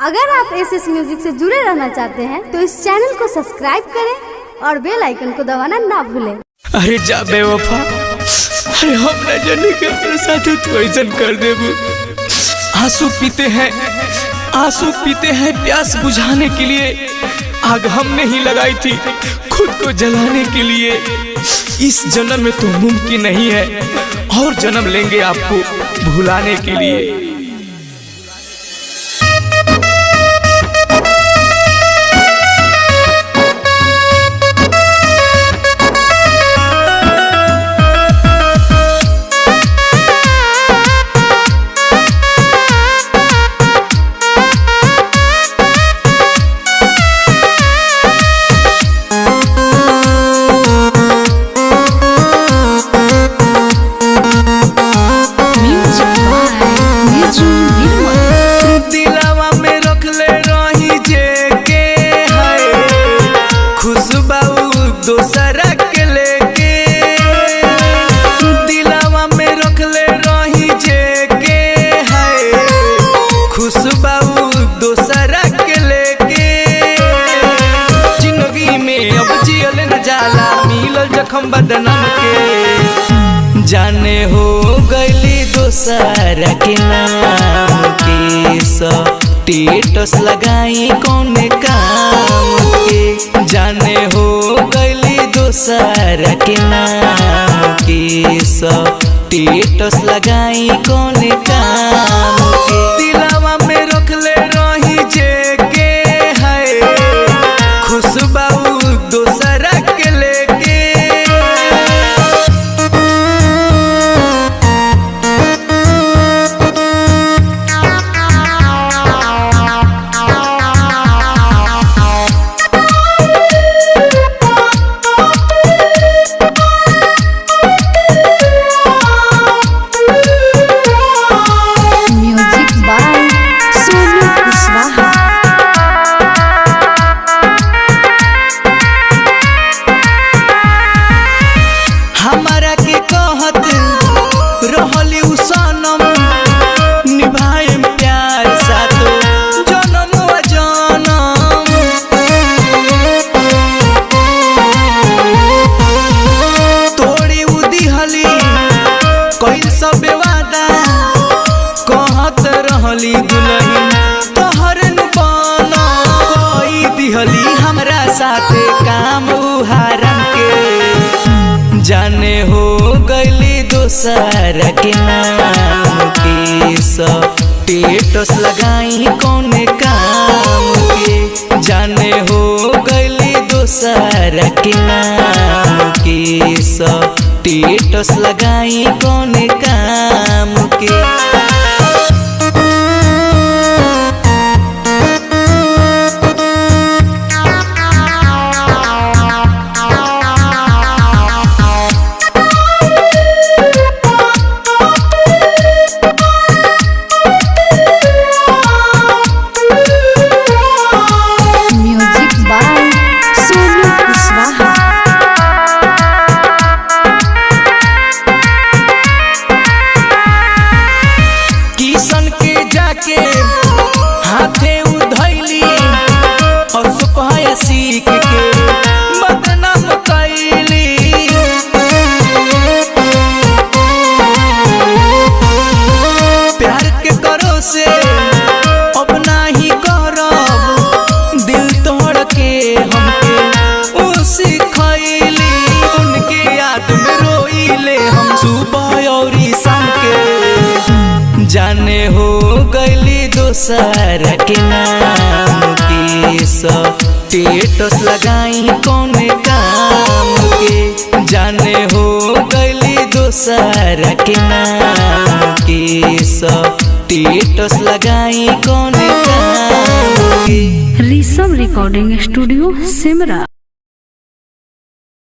अगर आप SS music से जुड़े रहना चाहते हैं तो इस चैनल को सब्सक्राइब करें और बेल आइकन को दबाना ना भूलें। अरे जा बेवफा, अरे हम न जाने के अपने साथ तो ऐसा कर देबू। आंसू पीते हैं प्यास बुझाने के लिए। आग हमने ही लगाई थी खुद को जलाने के लिए। इस जन्म में तो मुमकिन नहीं है, और जन्म लेंगे आपको भुलाने के लिए। दोसरा के लेके दिलावा में रख ले रही जे के है खुशबू दोसरा के लेके। जिंदगी में अब जियल न जाला, मिलल जखम बदनाम के। जाने हो गईली दोसरा के नाम के, स्टेटस लगाई कौन काम के। जाने हो दोसरा के नाम के, स्टेटस लगाई कौन काम के। दिलावा में रख ले रही जे के है खुशबू दोसरा के लेके। तोहर बना कोई दिहली हमरा साथे काम उहारन के। जाने हो गईली दोसरा के नाम के, स्टेटस लगाई कौन काम के। जाने हो गईली दोसरा के नाम के, स्टेटस लगाई कौन काम के। हाथे उधैली और सुपहाया सीख के बदनाम कैली। प्यार के करो से अब नाही करब, दिल तोड़ के हमके उ सिखैली। उनके याद में रोइले हम सुबह और शाम के। जाने हो गईली दोसरा के नाम के, स्टेटस लगाई कौन काम के। जाने हो गईली दोसरा के नाम के, स्टेटस लगाई कौन काम के। Rishabh recording studio Simra.